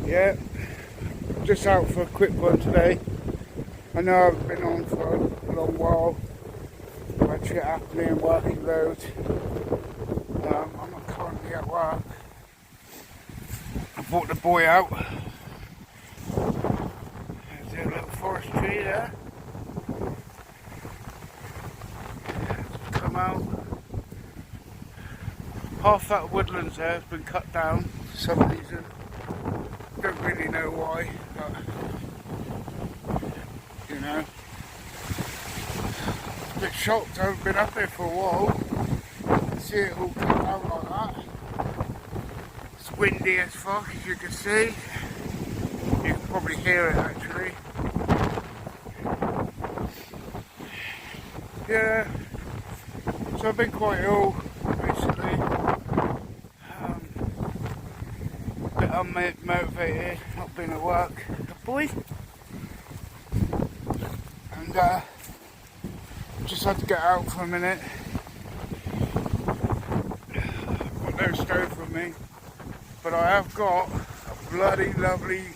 Yeah, just out for a quick one today. I know I've been on for a long while. I've had shit happening and working loads. I'm not currently at work. I brought the boy out. There's a little forest tree there. Come out. Half that woodlands there has been cut down for some reason. Don't really know why, but you know. A bit shocked, I haven't been up here for a while. See it all cut down like that. It's windy as fuck, as you can see. You can probably hear it actually. Yeah, so I've been quite ill recently. A bit unmotivated, not been at work. Good boy. And just had to get out for a minute. Got no stove with me, but I have got a bloody lovely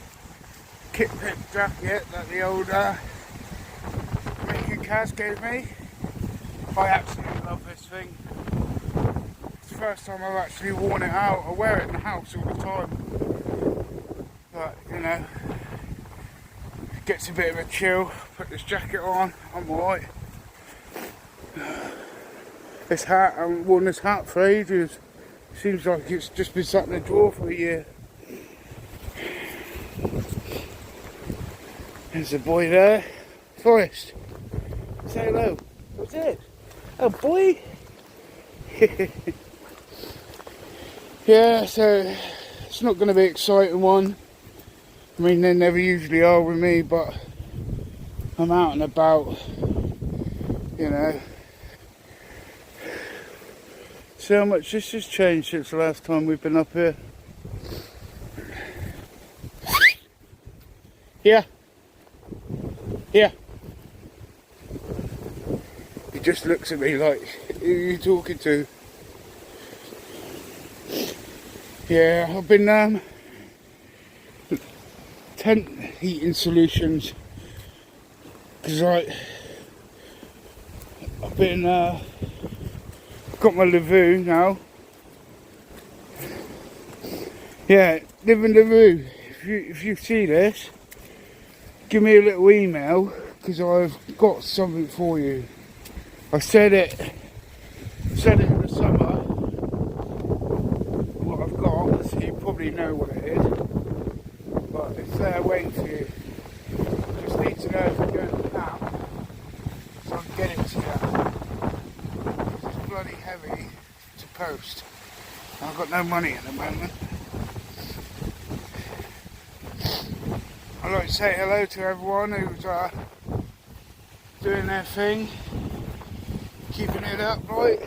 kit pip jacket that the old Jamaican Kaz gave me. I absolutely love this thing. It's the first time I've actually worn it out. I wear it in the house all the time, but you know, it gets a bit of a chill. Put this jacket on, I'm alright. This hat, I haven't worn this hat for ages. Seems like it's just been sat in the drawer for a year. There's a boy there. Forrest, say hello. What's it? Oh boy! Yeah, so it's not going to be an exciting one. I mean, they never usually are with me, but I'm out and about, you know. See how much this has changed since the last time we've been up here. Yeah. Yeah. He just looks at me like, who are you talking to? Yeah, I've been tent heating solutions, because I've been got my Lavoo now. Yeah, live in Lavoo. If you see this, give me a little email, because I've got something for you. I said it in the summer, what I've got, so you probably know what it is, but it's there waiting for you. Just need to know if you're going to camp, so I can get it to you. It's bloody heavy to post. I've got no money at the moment. I'd like to say hello to everyone who's doing their thing. Keeping it up, right?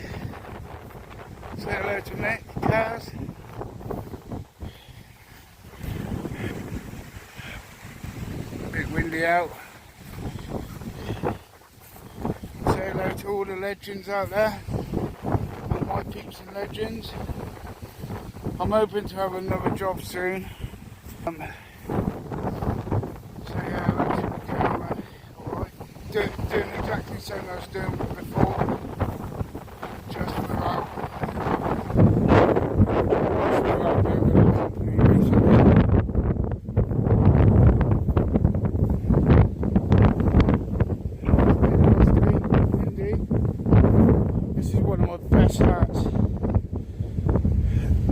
Say hello to Nick, Kaz. A bit windy out. Say hello to all the legends out there. All my peeps and legends. I'm hoping to have another job soon. So yeah, hello to the camera. Alright. Doing exactly the same I was doing before. Just without being with the company recently. Windy. This is one of my best hats.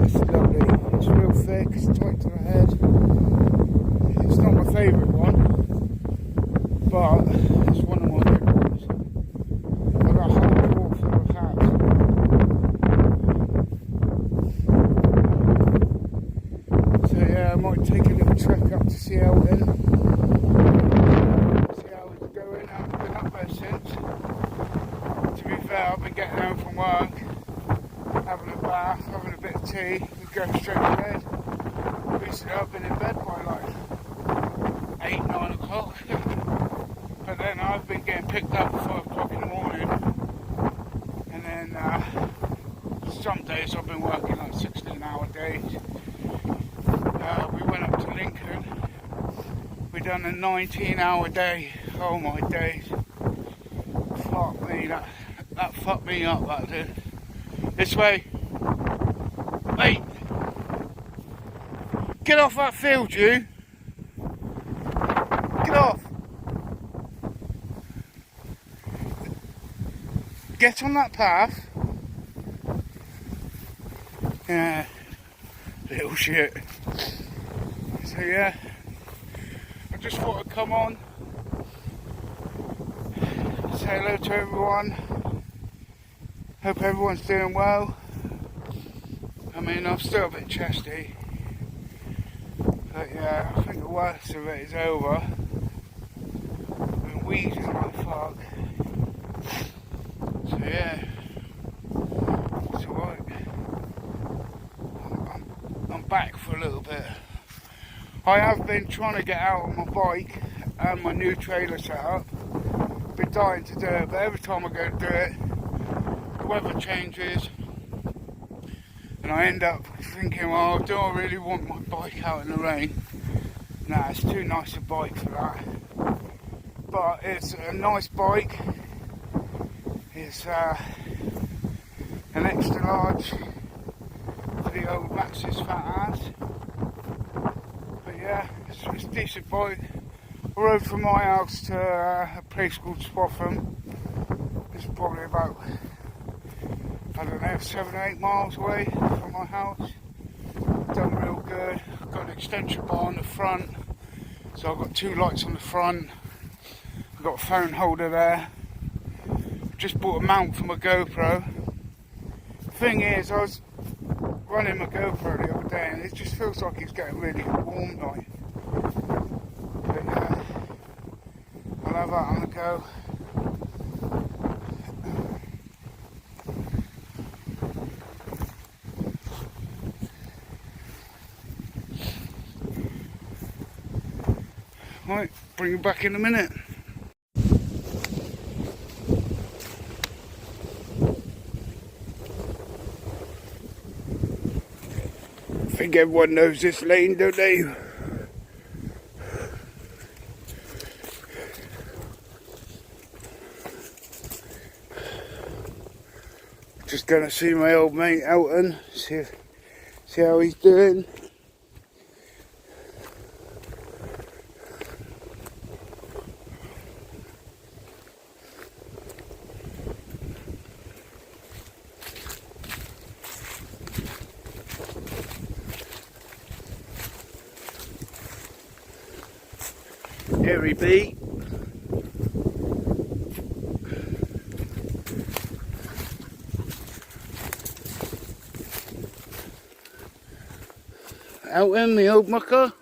It's lovely. It's real thick, it's tight to the head. It's not my favourite one, but it's one of my good ones. I've got a whole drawer full of hats. So yeah, I might take a little trek up to see Elton. See how it's going. I haven't been up there since. To be fair, I've been getting home from work, having a bath, having a bit of tea, and going straight to bed. Recently I've been in bed by like 8, 9 o'clock. But then I've been getting picked up at 5 o'clock in the morning. And then some days I've been working like 16-hour days. We went up to Lincoln done a 19-hour day. Oh my days. Fuck me, that fucked me up, that did. This way. Wait. Get off that field, you. Get off. Get on that path. Yeah. Little shit. So yeah. I just thought I'd come on. Say hello to everyone. Hope everyone's doing well. I mean, I'm still a bit chesty. But yeah, I think the worst of it is over. I've been wheezing like fuck. So yeah, it's alright. I'm back for a little bit. I have been trying to get out on my bike and my new trailer setup. Been dying to do it, but every time I go to do it, the weather changes. And I end up thinking, well, do I really want my bike out in the rain? Nah, it's too nice a bike for that. But it's a nice bike. It's an extra large for the old Max's fat ass. But yeah, it's a decent bike. I rode from my house to a place called Swaffham. It's probably about, I don't know, 7 or 8 miles away from my house. Done real good. I've got an extension bar on the front, so I've got 2 lights on the front. I've got a phone holder there. Just bought a mount for my GoPro. The thing is, I was running my GoPro the other day and it just feels like it's getting really warm like. But yeah, I'll have that on the go. Right, bring you back in a minute. I think everyone knows this lane, don't they? Just gonna see my old mate Elton, see how he's doing. Here he be. Elton, the old mucker.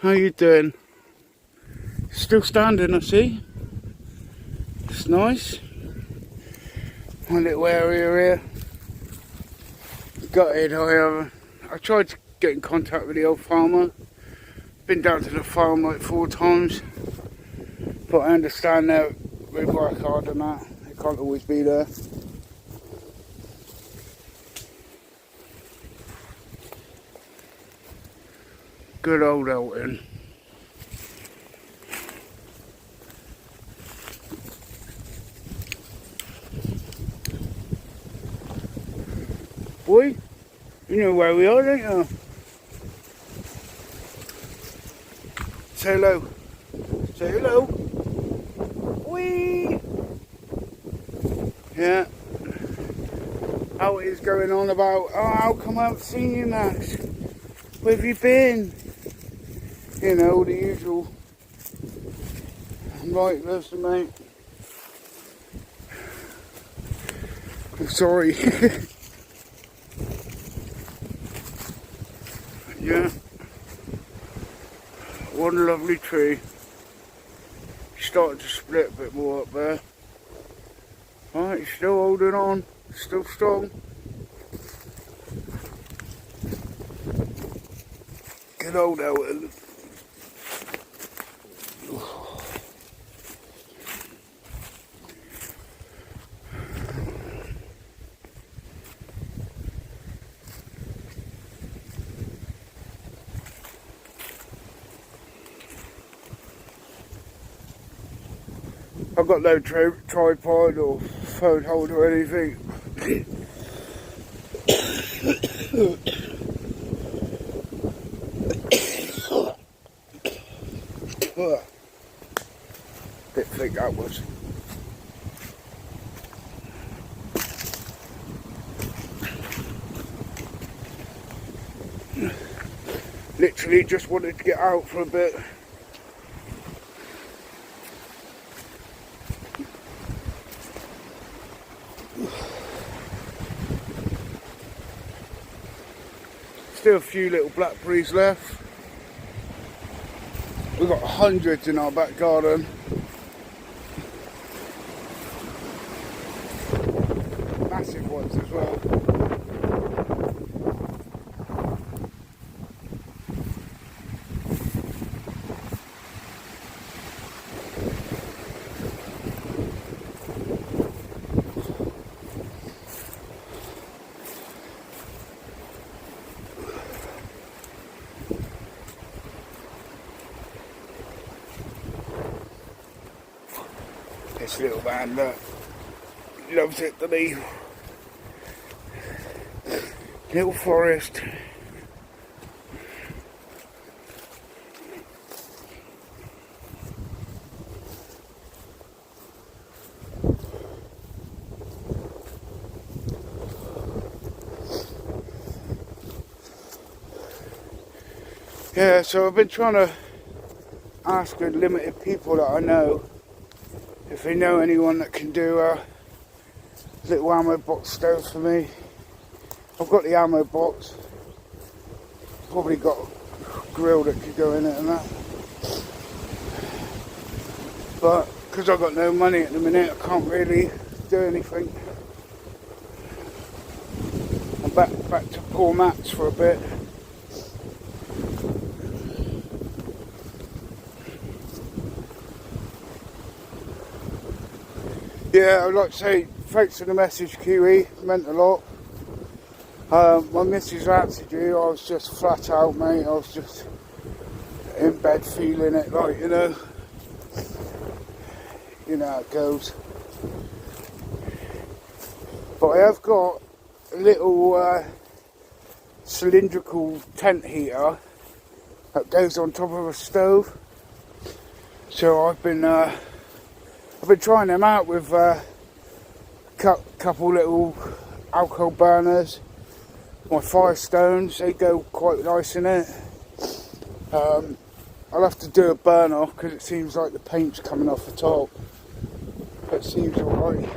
How you doing? Still standing, I see. It's nice. My little area here. Gutted, I tried to get in contact with the old farmer. Been down to the farm like 4 times. But I understand that we work hard on that. It can't always be there. Good old Elton. Boy, you know where we are, don't you? Say hello. Say hello. Whee! Yeah. How it is going on about, oh, how come I haven't seen you, Max? Where have you been? You know, the usual. Right, listen, mate. I'm sorry. Yeah. One lovely tree. Starting to split a bit more up there. Alright, still holding on. Still strong. Good old Elton. I've got no tripod or phone holder or anything. Bit thick that was. Literally just wanted to get out for a bit. Still a few little blackberries left. We've got hundreds in our back garden. Massive ones as well. This little man, look, loves it, doesn't he? Little forest. Yeah, so I've been trying to ask the limited people that I know if they know anyone that can do a little ammo box stove for me. I've got the ammo box, probably got a grill that could go in it and that, but because I've got no money at the minute I can't really do anything. I'm back to poor mats for a bit. Yeah, I'd like to say thanks for the message, Kiwi, meant a lot. My missus answered you, I was just flat out, mate. I was just in bed feeling it, like, you know how it goes. But I have got a little cylindrical tent heater that goes on top of a stove. So I've been trying them out with a couple little alcohol burners. My Firestones, they go quite nice in it. I'll have to do a burn off because it seems like the paint's coming off the top. It seems alright.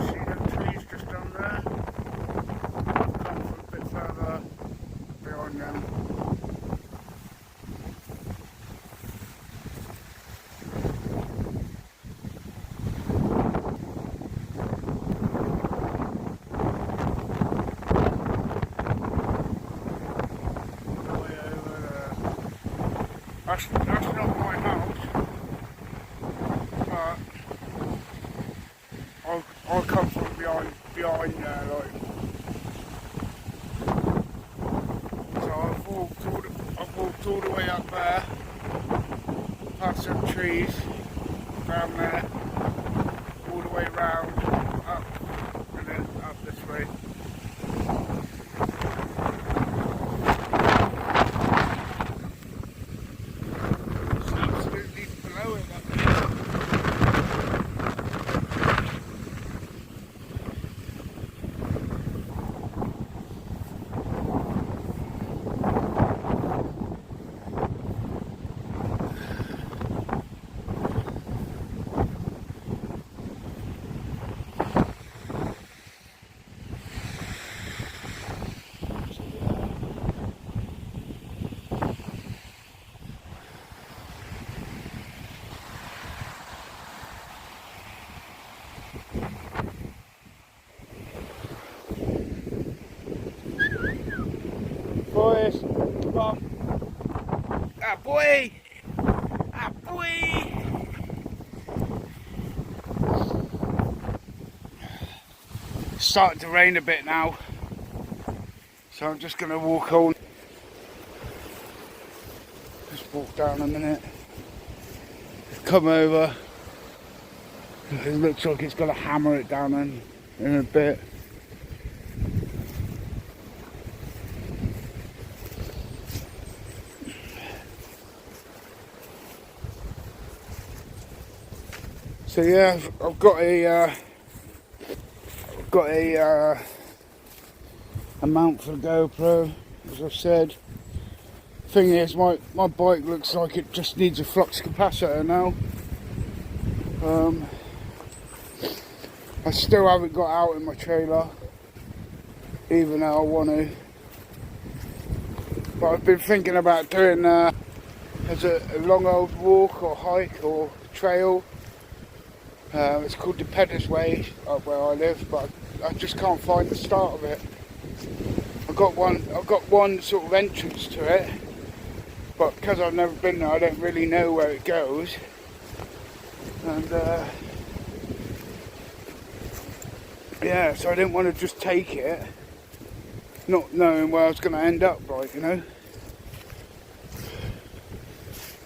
See them trees just down there? Come a bit further behind them. That's not my house, but I'll come from behind there, like. So I've walked all the way up there, past some trees, down there, all the way round, up, and then up this way. Boys, come on. Ah, boy! Ah, boy! It's starting to rain a bit now. So I'm just going to walk on. Just walk down a minute. Come over. It looks like it's going to hammer it down in a bit. So yeah, I've got a mount for the GoPro, as I've said. Thing is, my bike looks like it just needs a flux capacitor now. I still haven't got out in my trailer, even though I want to. But I've been thinking about doing as a long old walk or hike or trail. It's called the Pedder's Way up where I live, but I just can't find the start of it. I've got one sort of entrance to it, but because I've never been there, I don't really know where it goes. And yeah, so I didn't want to just take it, not knowing where I was going to end up, like, you know.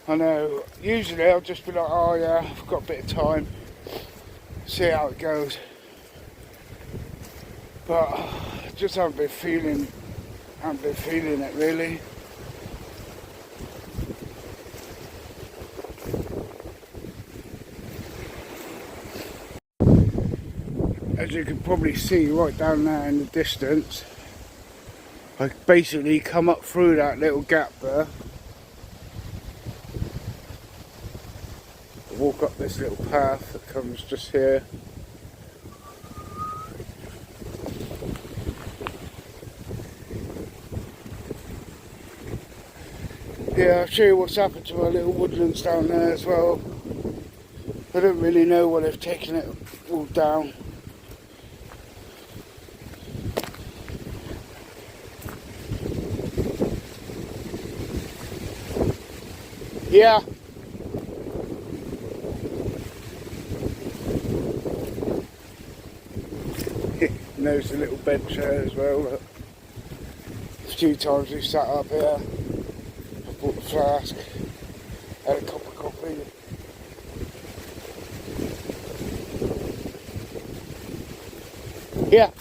I know, usually I'll just be like, oh yeah, I've got a bit of time, see how it goes. But I just haven't been feeling it really. As you can probably see right down there in the distance, I basically come up through that little gap there. Walk up this little path that comes just here. Yeah, I'll show you what's happened to my little woodlands down there as well. I don't really know why they've taken it all down. Yeah. There's a little bench there as well. Look. A few times we've sat up here. I bought a flask, had a cup of coffee. Yeah.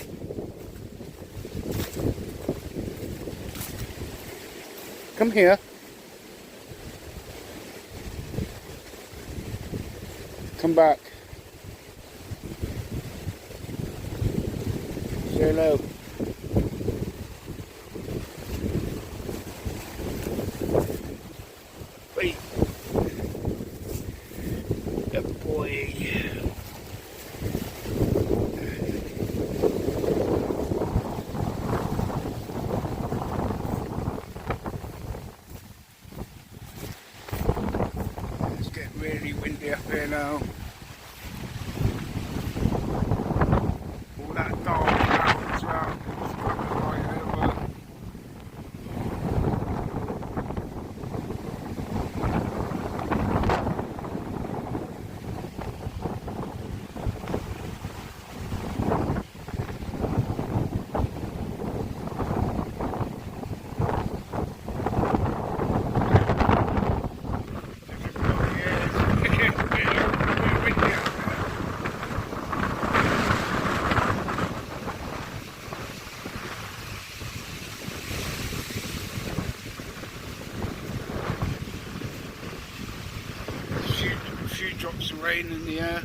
Come here. Come back. Say hello. Wait. Good boy. It's getting really windy up here now. All that dark cloud as well. It's coming right over. A few drops of rain in the air.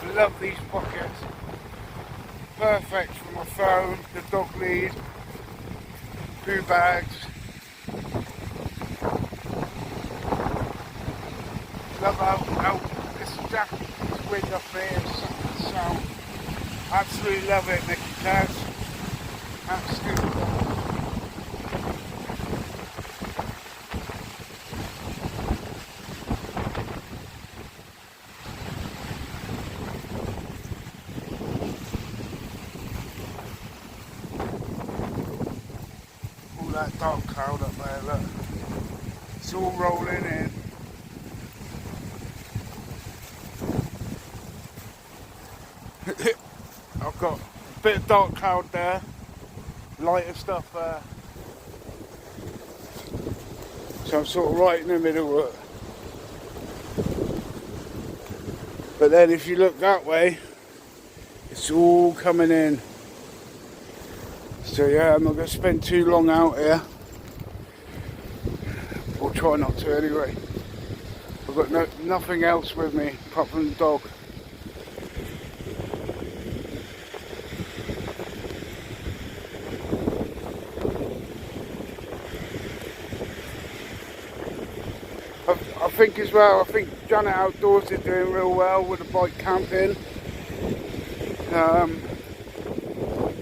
I love these pockets. Perfect for my phone, the dog lead, poo bags. Love how this wind up there is such a sound. Absolutely love it, Nicky Cash. Absolutely love it. All that dark cloud up there, look. It's all rolling in. I've got a bit of dark cloud there, lighter stuff there. So I'm sort of right in the middle of it. But then if you look that way, it's all coming in. So yeah, I'm not going to spend too long out here. Or try not to anyway. I've got nothing else with me apart from the dog. I think as well, I think Janet Outdoors is doing real well with the bike camping.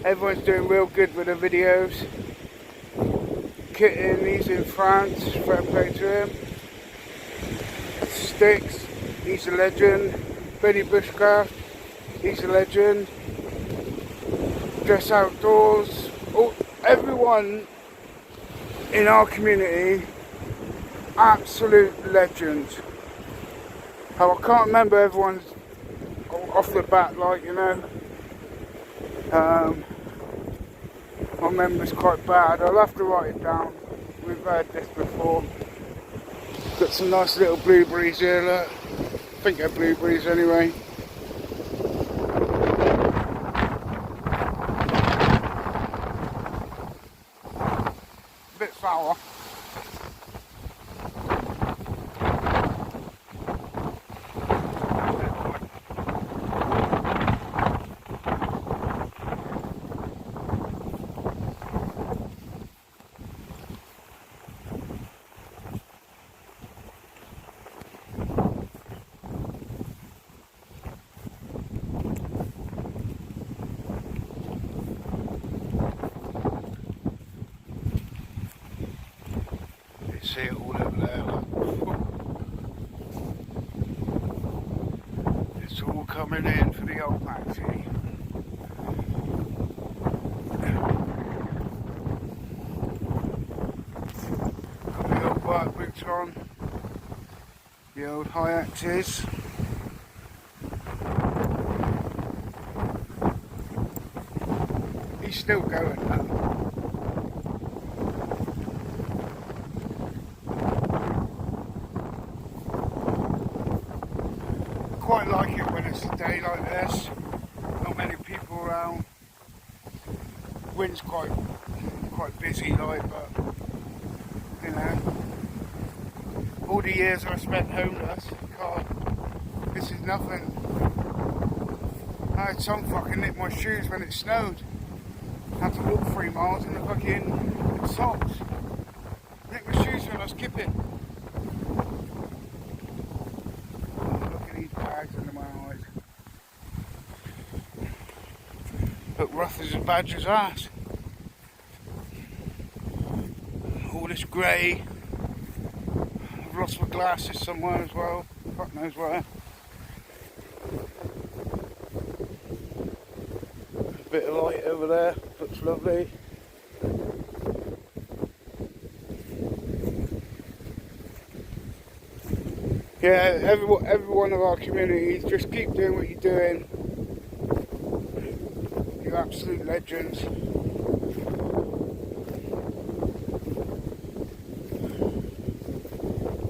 Everyone's doing real good with the videos. Kitten, he's in France, fair play to him. Sticks, he's a legend. Benny Bushcraft, he's a legend. Dress Outdoors, everyone in our community, absolute legends. I can't remember everyone's off the bat, like, you know. My memory's quite bad. I'll have to write it down. We've heard this before. Got some nice little blueberries here, look. I think they're blueberries anyway. A bit sour. See it all over there, look. It's all coming in for the old maxi. Got the old work boots on, the old high axes. He's still going now. Quite like it when it's a day like this, not many people around. Wind's quite busy, like, but you know, all the years I spent homeless, God, this is nothing. I had some fucking nick my shoes when it snowed. I had to walk 3 miles in the fucking socks. Nick my shoes when I was skipping. Bags under my eyes. Look rough as a badger's ass. All this grey. I've lost my glasses somewhere as well. Fuck knows where. A bit of light over there. Looks lovely. Yeah, every one of our communities, just keep doing what you're doing. You're absolute legends.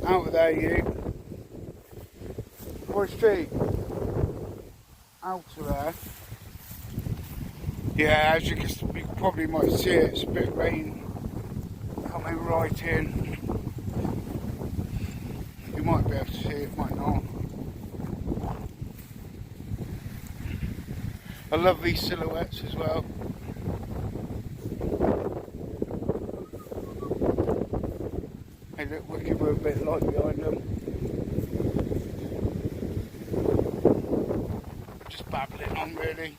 Out of there, you. Boy Street. Out of there. Yeah, as you probably might see, it's a bit of rain coming right in. You might be able to see it, might not. I love these silhouettes as well. They look wicked with a bit of light behind them. Just babbling on really.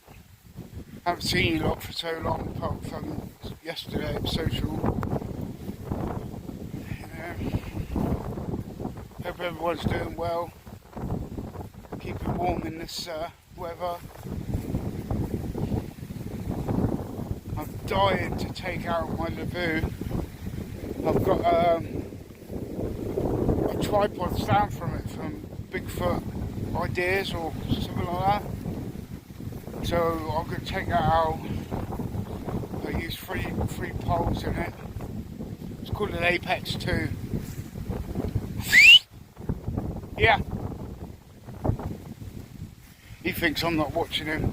Haven't seen you lot for so long, apart from yesterday at social. Hope everyone's doing well. Keep it warm in this weather. I'm dying to take out my lagoon. I've got a tripod stand from it, from Bigfoot Ideas or something like that. So I'm going to take that out. I use three poles in it. It's called an Apex 2. Yeah. He thinks I'm not watching him.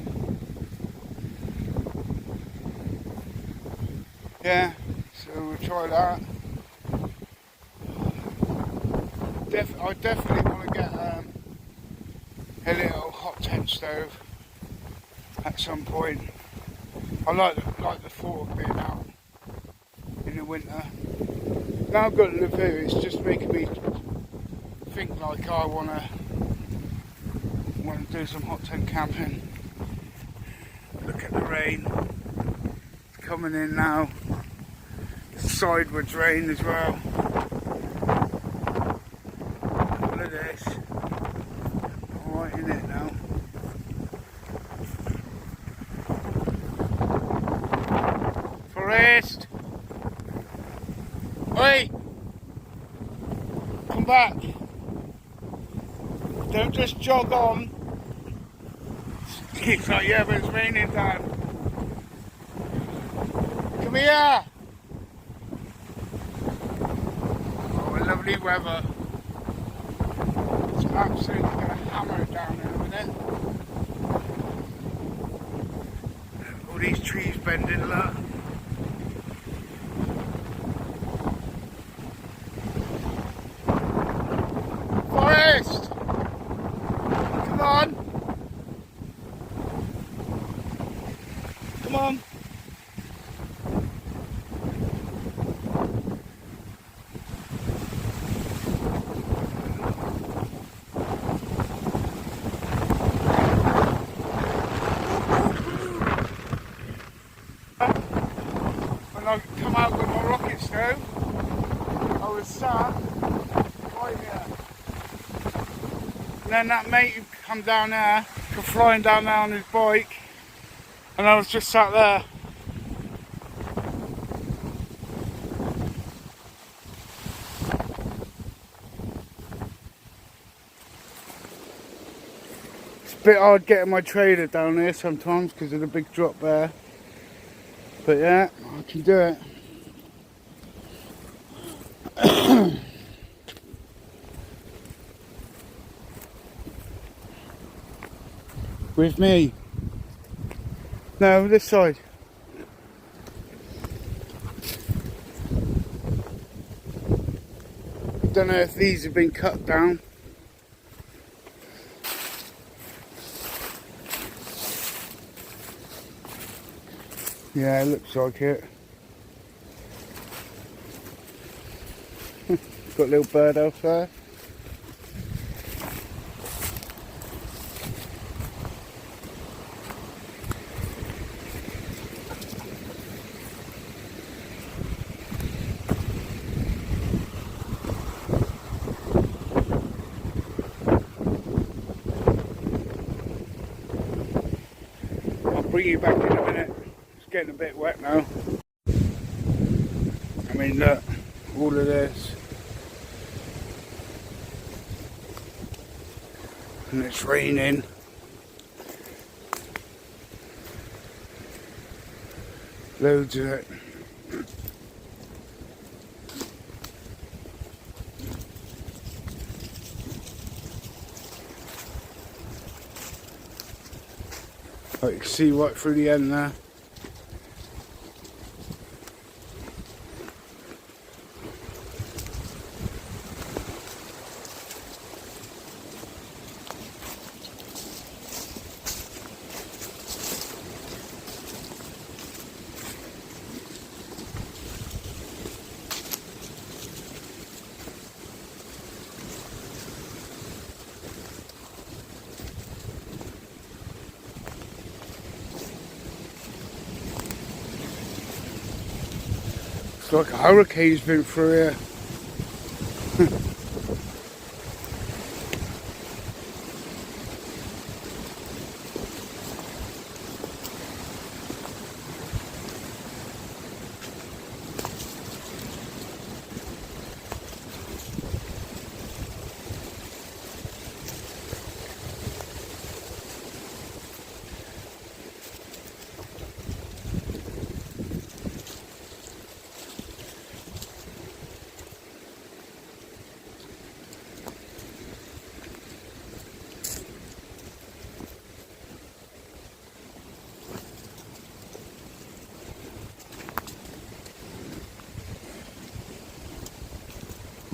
Yeah, so we'll try that. I definitely want to get a little hot tent stove at some point. I like the thought of being out in the winter. Now I've got to live here, it's just making me think like I want to do some hot tent camping. Look at the rain, it's coming in now. Sideways rain as well. Look at this. Right in it now. Forrest! Oi! Come back! Don't just jog on. He's like, yeah, but it's raining, Dad. Come here! Oh, lovely weather. It's absolutely going to hammer it down in a minute. All these trees bending, look. Forrest! Come on! Come on! When I come out with my rocket stove, I was sat right here. And then that mate who come down there, come flying down there on his bike, and I was just sat there. It's a bit hard getting my trailer down here sometimes because of the big drop there. But yeah, I can do it. With me. No, this side. I don't know if these have been cut down. Yeah, it looks like it. Got a little birdhouse there. I'll bring you back in a minute. It's getting a bit wet now. I mean, look, all of this. And it's raining. Loads of it. I can see right through the end there. It's like a hurricane's been through here.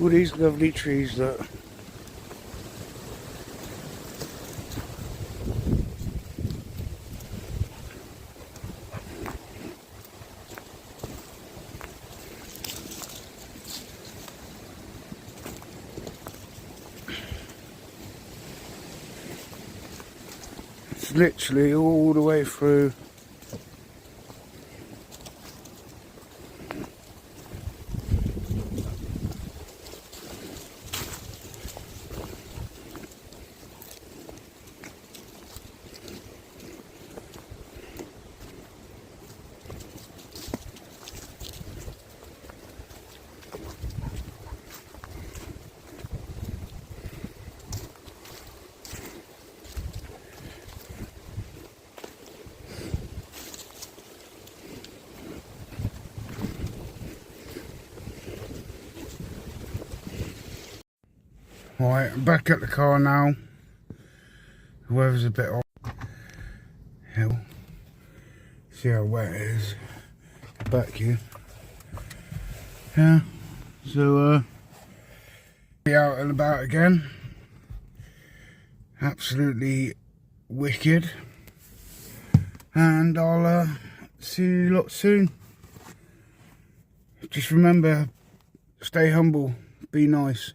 All these lovely trees, look. It's literally all the way through. Right, I'm back at the car now. The weather's a bit hot. Hell. See how wet it is. Back here. Yeah. So be out and about again. Absolutely wicked. And I'll see you lot soon. Just remember, stay humble, be nice.